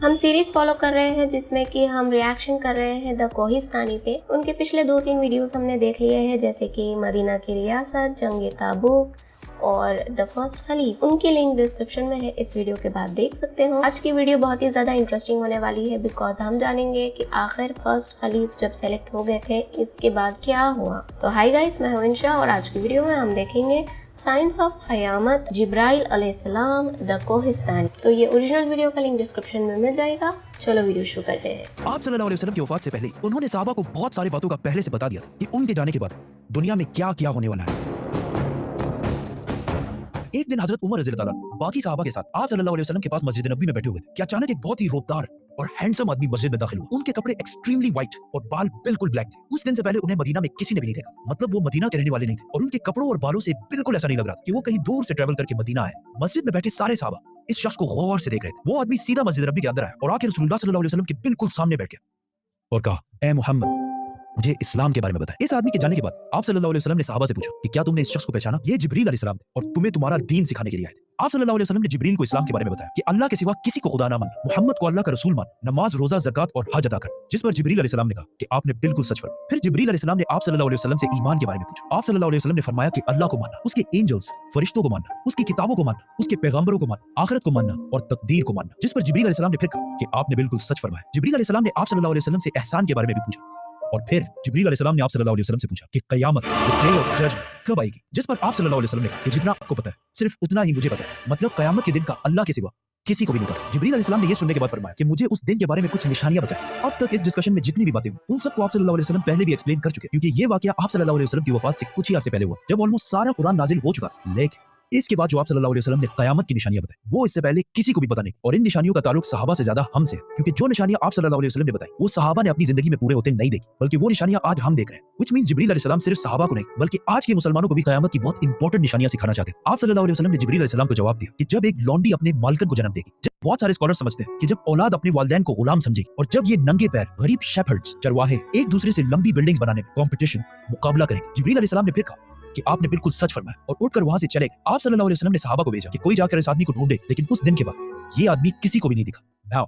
हम series follow कर रहे हैं जिसमें कि हम रिएक्शन कर रहे हैं द कोहिस्तानी पे। उनके पिछले 2-3 वीडियोस हमने देख लिए हैं, जैसे कि मदीना की रियासत, जंग ताबूक और द फर्स्ट खलीफ। उनकी लिंक डिस्क्रिप्शन में है, इस वीडियो के बाद देख सकते हो। आज की वीडियो बहुत ही ज्यादा इंटरेस्टिंग होने वाली है, बिकॉज हम जानेंगे कि आखिर फर्स्ट खलीफ जब सेलेक्ट हो गए थे इसके बाद क्या हुआ। तो हाय गाइस, मैं हूं इंशा और आज की वीडियो में हम देखेंगे साइंस ऑफ क़यामत, जिब्राइल अलैहिस्सलाम, द कोहिस्तानी। तो ये ओरिजिनल वीडियो का लिंक डिस्क्रिप्शन में मिल जाएगा। चलो वीडियो शुरू करते हैं। आप सल्लल्लाहु अलैहि वसल्लम की वफात से पहले उन्होंने सहाबा को बहुत सारी बातों का पहले से बता दिया था कि उनके जाने के बाद दुनिया में क्या क्या होने वाला है। एक दिन हजरत उमर रज़ियल्लाहु अन्हु बाकी सहाबा के साथ आप सल्लल्लाहु अलैहि वसल्लम के पास मस्जिद नबी में बैठे हुए थे कि अचानक एक बहुत ही रोबदार और हैंडसम आदमी मस्जिद में दाखिल हुआ। उनके कपड़े एक्सट्रीमली व्हाइट और बाल बिल्कुल ब्लैक थे। उस दिन से पहले उन्हें मदीना में किसी ने भी नहीं देखा, मतलब वो मदीना के रहने वाले नहीं थे और उनके कपड़ों और बालों से बिल्कुल ऐसा नहीं लग रहा कि वो कहीं दूर से ट्रैवल करके मदीना आए। मस्जिद में बैठे सारे सहाबा इस शख्स को गौर से देख रहे थे। वो आदमी सीधा मस्जिद नबी के अंदर आया और आके रसूलुल्लाह सल्लल्लाहु अलैहि वसल्लम के बिल्कुल सामने बैठ गया और कहा, ए मोहम्मद, मुझे इस्लाम के बारे में बताएं। इस आदमी के जाने के बाद आप सल्लल्लाहु अलैहि वसल्लम ने सहाबा से पूछा कि क्या तुमने इस शख्स को पहचाना? ये जिब्रील अलैहिस्सलाम थे और तुम्हें तुम्हारा दीन सिखाने के लिए आए थे। आप सल्लल्लाहु अलैहि वसल्लम ने जिब्रील को इस्लाम के बारे में बताया कि अल्लाह के सिवा किसी को खुदा ना मानना, मोहम्मद को अल्लाह का रसूल मान, नमाज, रोजा, ज़कात और हज अदा कर। जिस पर जिब्रील अलैहिस्सलाम ने कहा कि आपने बिल्कुल सच फरमाया। फिर जिब्रील अलैहिस्सलाम ने आप सल्लल्लाहु अलैहि वसल्लम से ईमान के बारे में पूछा। आप सल्लल्लाहु अलैहि वसल्लम ने फरमाया कि अल्लाह को मानना, उसके एंजल्स, फरिश्तों को मानना, उसकी किताबों को मानना, उसके पैगंबरों को मानना, आखिरत को मानना और तकदीर को मानना। जिस पर जिब्रील अलैहिस्सलाम ने फिर कहा कि आपने बिल्कुल सच फरमाया। जिब्रील अलैहिस्सलाम ने आप सल्लल्लाहु अलैहि वसल्लम से एहसान के बारे में भी पूछा और फिर जिब्रील अलैहिस्सलाम ने आप सल्लल्लाहु अलैहि वसल्लम से पूछा कि क़यामत, द डे ऑफ जजमेंट, कब आएगी? जिस पर आप सल्लल्लाहु अलैहि वसल्लम ने कहा कि जितना आपको पता है सिर्फ उतना ही मुझे पता है, मतलब क़यामत के दिन का अल्लाह के सिवा किसी को भी नहीं पता। जिब्रील अलैहिस्सलाम ने ये सुनने के बाद फरमाया कि मुझे उस दिन के बारे में कुछ निशानियां बताएं। अब तक इस डिस्कशन में जितनी भी बातें हुई उन सबको आप सल्लल्लाहु अलैहि वसल्लम पहले भी एक्सप्लेन कर चुके, क्योंकि ये वाकया आप सल्लल्लाहु अलैहि वसल्लम की वफात से कुछ ही अर्से पहले हुआ, जब ऑलमोस्ट सारा कुरान नाजिल हो चुका था। लेकिन इसके बाद जो आप सल्लल्लाहु अलैहि वसल्लम ने क़यामत की निशानियां बताई, वो इससे पहले किसी को भी पता नहीं, और इन निशानियों का ताल्लुक सहाबा से ज्यादा हमसे है, क्योंकि जो निशानियां आप सल्लल्लाहु अलैहि वसल्लम ने बताई वो सहाबा ने अपनी जिंदगी में पूरे होते नहीं देखी, बल्कि वो निशानियां आज हम देख रहे हैं। व्हिच मींस जिब्रील अलैहिस्सलाम सिर्फ सहाबा को नहीं बल्कि आज के मुसलमानों को भी क़यामत की बहुत इंपॉर्टेंट निशानियां सिखाना चाहते हैं। आप सल्लल्लाहु अलैहि वसल्लम ने जिब्रील अलैहिस्सलाम को जवाब दिया कि जब एक लौंडी अपने मालिकन को जन्म देगी, जब बहुत सारे स्कॉलर समझते हैं कि जब औलाद अपने वालिदैन को गुलाम समझेगी, और जब ये नंगे पैर गरीब शेफर्ड्स, चरवाहे एक दूसरे से लंबी बिल्डिंग्स बनाने में कंपटीशन, मुकाबला करेंगे। जिब्रील अलैहिस्सलाम ने फिर कहा कि आपने बिल्कुल सच फरमाया और उठकर वहां से चले गए। आप सल्लल्लाहु अलैहि वसल्लम ने सहाबा को भेजा कि कोई जाकर इस आदमी को ढूंढे, लेकिन उस दिन के बाद ये आदमी किसी को भी नहीं दिखा। नाउ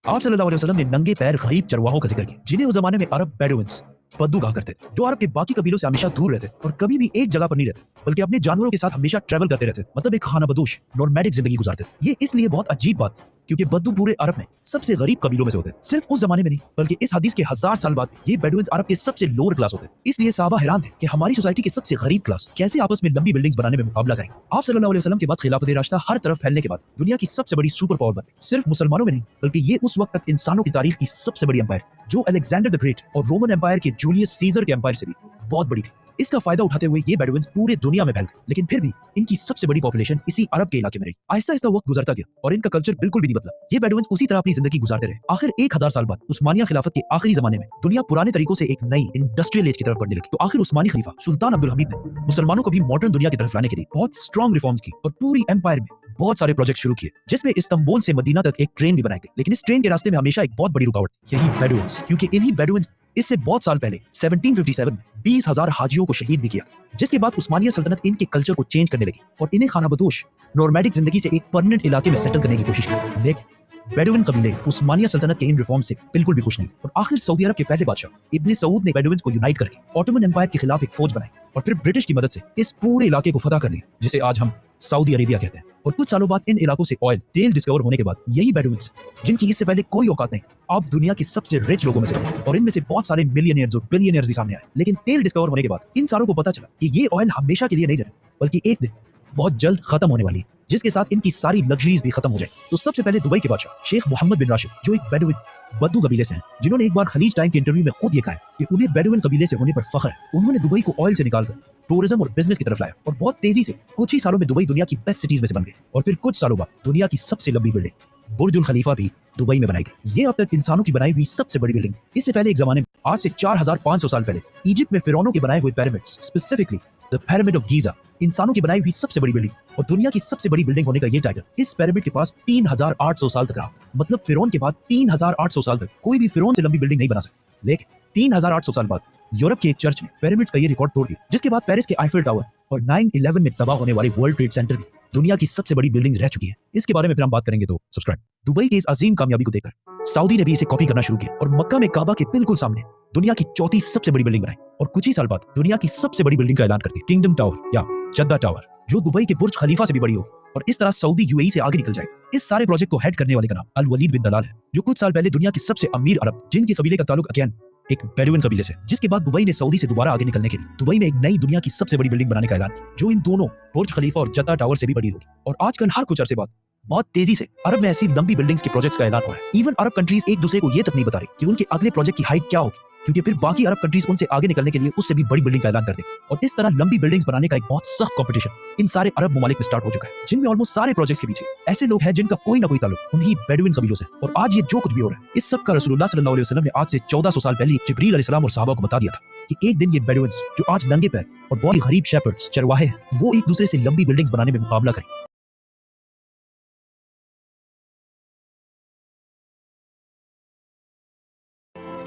आप सल्लल्लाहु अलैहि वसल्लम ने नंगे पैर गरीब चरवाहों का जिक्र किया, जिन्हें उस जमाने में अरब बेडुइन्स, बद्दू कहा करते थे, जो अरब के बाकी कबीलों से हमेशा दूर रहते और कभी भी एक जगह पर नहीं रहते, बल्कि अपने जानवरों के साथ हमेशा ट्रैवल करते रहते, मतलब एक खानाबदोश नॉर्मैडिक जिंदगी गुजारते थे। ये इसलिए बहुत अजीब बात, क्योंकि बद्दू पूरे अरब में सबसे गरीब कबीलों में से होते, सिर्फ उस जमाने में नहीं बल्कि इस हदीस के 1000 साल बाद ये बेडुइन्स अरब के सबसे लोअर क्लास होते। इसलिए सहाबा हैरान थे कि हमारी सोसाइटी के सबसे गरीब क्लास कैसे आपस में लंबी बिल्डिंग्स बनाने में मुकाबला करेंगे। आप सल्लल्लाहु अलैहि वसल्लम के बाद खिलाफत राशिदा हर तरफ फैलने के बाद दुनिया की सबसे बड़ी सुपर पावर बन गई, सिर्फ मुसलमानों में नहीं बल्कि ये उस वक्त तक इंसानों की तारीख की सबसे बड़ी एम्पायर, जो अलेक्जेंडर द ग्रेट और रोमन एम्पायर के जूलियस सीजर के एम्पायर से भी बहुत बड़ी थी। इसका फायदा उठाते हुए ये बेडुइन्स पूरे दुनिया में फैल गए, लेकिन फिर भी इनकी सबसे बड़ी पॉपुलेशन इसी अरब के इलाके में रही। आहिस्ता आहिस्ता वक्त गुजरता गया और इनका कल्चर बिल्कुल भी नहीं बदला। ये बेडुइन्स उसी तरह अपनी जिंदगी गुजारते रहे। आखिर 1000 साल बाद उस्मानिया खिलाफत के आखिरी जमाने में दुनिया पुराने तरीकों से एक नई इंडस्ट्रियल एज की तरफ बढ़ने लगी। तो आखिर उस्मानी खलीफा सुल्तान अब्दुल हमीद ने मुसलमानों को भी मॉडर्न दुनिया की तरफ लाने के लिए बहुत स्ट्रॉन्ग रिफॉर्म्स की और पूरी एम्पायर में बहुत सारे प्रोजेक्ट शुरू किए, जिसमें इस्तांबुल से मदीना तक एक ट्रेन भी बनाई गई। लेकिन इस ट्रेन के रास्ते में हमेशा एक बहुत बड़ी रुकावट, यही बेडुइन्स, क्योंकि इन्हीं बेडुइन्स इससे बहुत साल पहले 1757 में 20,000 हाजियों को शहीद भी किया, जिसके बाद उस्मानिया सल्तनत इनके कल्चर को चेंज करने लगी और इन्हें खानाबदोश नॉर्मैडिक जिंदगी से एक परमानेंट इलाके में सेटल करने की कोशिश की। लेकिन बेडुइन कबीले उस्मानिया सल्तनत के इन रिफॉर्म से बिल्कुल भी खुश नहीं थे और आखिर सऊदी अरब के पहले बादशाह इब्ने सऊद ने बेडुइन्स को यूनाइट करके ऑटोमन एम्पायर के खिलाफ एक फौज बनाई और फिर ब्रिटिश की मदद से इस पूरे इलाके को फतह कर लिया, जिसे आज हम सऊदी अरेबिया कहते हैं। और कुछ सालों बाद इन इलाकों से ऑयल, तेल डिस्कवर होने के बाद यही बेडुइन्स, जिनकी इससे पहले कोई औकात नहीं, अब दुनिया की सबसे रिच लोगों में से बने और इनमें से बहुत सारे मिलियनियर्स और बिलियनियर्स भी सामने आए। लेकिन तेल डिस्कवर होने के बाद इन सारों को पता चला कि ये ऑयल हमेशा के लिए नहीं रहे, बल्कि एक दिन बहुत जल्द खत्म होने वाली है, जिसके साथ इनकी सारी लग्जरीज भी खत्म हो जाए। तो सबसे पहले दुबई के बादशाह शेख मोहम्मद बिन राशिद, जो एक बेडुइन बद्दू कबीले से हैं, जिन्होंने एक बार खलीज टाइम के इंटरव्यू में खुद ये कहा है कि उन्हें बेडुइन कबीले से होने पर फख्र है। उन्होंने दुबई को ऑयल से निकालकर टूरिज्म और बिजनेस की तरफ लाया और बहुत तेजी से कुछ ही सालों में दुबई दुनिया की बेस्ट सिटीज में से बन गई। और फिर कुछ सालों बाद दुनिया की सबसे लंबी बिल्डिंग बुर्जुल खलीफा भी दुबई में बनाई गई। ये अब तक इंसानों की बनाई हुई सबसे बड़ी बिल्डिंग। इससे पहले एक जमाने में, आज से 4500 साल पहले, इजिप्ट में फिरौनों के बनाए हुए pyramids, specifically the pyramid of Giza, इंसानों की बनाई हुई सबसे बड़ी बिल्डिंग और दुनिया की सबसे बड़ी बिल्डिंग होने का ये टाइटल इस पिरामिड के पास 3800 साल तक रहा। मतलब फिरौन के बाद 3800 साल तक कोई भी फिरौन से लंबी बिल्डिंग नहीं बना सकता। लेकिन 3800 साल बाद यूरोप के एक चर्च ने पिरामिड्स का ये रिकॉर्ड तोड़ दिया, जिसके बाद पेरिस के आईफिल टावर और 9/11 में तबाह होने वाले वर्ल्ड ट्रेड सेंटर भी दुनिया की सबसे बड़ी बिल्डिंग्स रह चुकी है। इसके बारे में फिर हम बात करेंगे, तो सब्सक्राइब। दुबई के इस अजीम कामयाबी को देखकर सऊदी ने भी इसे कॉपी करना शुरू किया और मक्का में काबा के बिल्कुल सामने दुनिया की चौथी सबसे बड़ी बिल्डिंग बनाई और कुछ ही साल बाद दुनिया की सबसे बड़ी बिल्डिंग का ऐलान कर दिया, किंगडम टावर या जद्दा टावर, जो दुबई के बुर्ज खलीफा से भी बड़ी होगी और इस तरह सऊदी यूएई से आगे निकल जाएगी। इस सारे प्रोजेक्ट को हेड करने वाले का नाम अल वलीद बिन दलाल है, जो कुछ साल पहले दुनिया के सबसे अमीर अरब जिनके कबीले का ताल्लुक अगेन एक बेडुइन कबीले से, जिसके बाद दुबई ने सऊदी से दोबारा आगे निकलने के लिए दुबई में एक नई दुनिया की सबसे बड़ी बिल्डिंग बनाने का ऐलान किया, जो इन दोनों बुर्ज खलीफा और जद्दा टावर से भी बड़ी होगी। और आजकल हर कुछ अरसे बाद बहुत तेजी से अरब में ऐसी लंबी बिल्डिंग्स के प्रोजेक्ट्स का ऐलान हो रहा है। इवन अरब कंट्रीज एक दूसरे को ये तक नहीं बता रही कि उनके अगले प्रोजेक्ट की हाइट क्या होगी, क्योंकि फिर बाकी अरब कंट्रीज उनसे आगे निकलने के लिए उससे भी बड़ी बिल्डिंग का ऐलान कर देंगे। और इस तरह लंबी बिल्डिंग्स बनाने का एक बहुत सख्त कंपटीशन इन सारे अरब ममालिक में स्टार्ट हो चुका है, जिनमें ऑलमोस्ट सारे प्रोजेक्ट्स के पीछे ऐसे लोग हैं जिनका कोई ना कोई ताल्लुक उन्हीं बेडुइन कबीलों से। और आज ये जो कुछ भी हो रहा है, इस सब का रसूलुल्लाह सल्लल्लाहु अलैहि वसल्लम ने आज से 1400 साल पहले जिब्रील अलैहिस्सलाम और सहाबा को बता दिया था कि एक दिन ये बेडुइन्स, जो आज नंगे पैर और बहुत ही गरीब शेपर्ड्स चरवाहे हैं, वो एक दूसरे से लंबी बिल्डिंग्स बनाने में मुकाबला करें।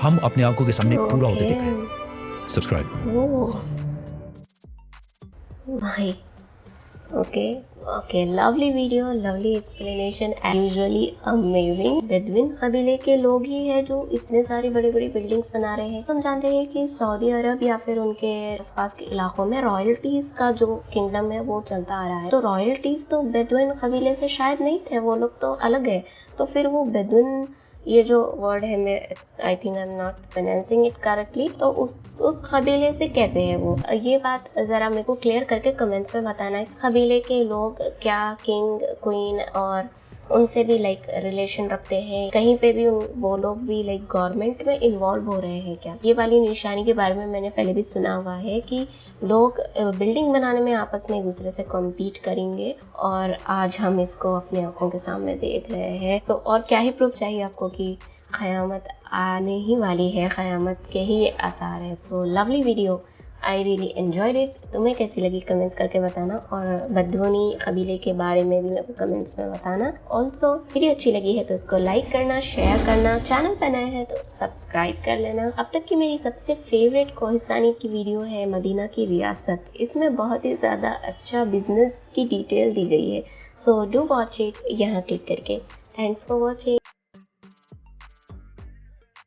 हम अपने आंखों के सामने पूरा होते देख रहे हैं। सब्सक्राइब। ओह भाई, okay, lovely video, lovely explanation, usually amazing. Bedouin कबीले के लोग ही हैं जो इतने सारी बड़ी बड़ी बिल्डिंग्स बना रहे हैं। हम जानते हैं कि सऊदी अरब या फिर उनके आसपास के इलाकों में रॉयल्टीज का जो किंगडम है वो चलता आ रहा है। तो रॉयल्टीज तो बेदुइन कबीले से शायद नहीं थे, वो लोग तो अलग है। तो फिर वो बेदुइन, ये जो वर्ड है, मैं I think I am not pronouncing it correctly, तो उस कबीले से कैसे है वो, ये बात जरा मेरे को क्लियर करके कमेंट्स में बताना। इस कबीले के लोग क्या किंग क्वीन और उनसे भी लाइक रिलेशन रखते हैं, कहीं पे भी वो लोग भी लाइक गवर्नमेंट में इन्वॉल्व हो रहे हैं क्या? ये वाली निशानी के बारे में मैंने पहले भी सुना हुआ है कि लोग बिल्डिंग बनाने में आपस में एक दूसरे से कॉम्पीट करेंगे, और आज हम इसको अपनी आंखों के सामने देख रहे हैं। तो और क्या ही प्रूफ चाहिए आपको कि क़यामत आने ही वाली है, क़यामत के ही ये आसार है। तो lovely video, I really enjoyed it. तुम्हें कैसी लगी कमेंट्स करके बताना, और बेदुइनी कबीले के बारे में भी मेरे को कमेंट्स में बताना। ऑल्सो वीडियो अच्छी लगी है तो इसको लाइक करना, शेयर करना, चैनल पर नए हैं तो सब्सक्राइब कर लेना। अब तक की मेरी सबसे फेवरेट कोहिस्तानी की वीडियो है मदीना की रियासत। इसमें बहुत ही ज़्यादा अच्छा बिजनेस की डिटेल दी गई है, सो डू वॉच इट यहाँ क्लिक करके। Thanks for watching.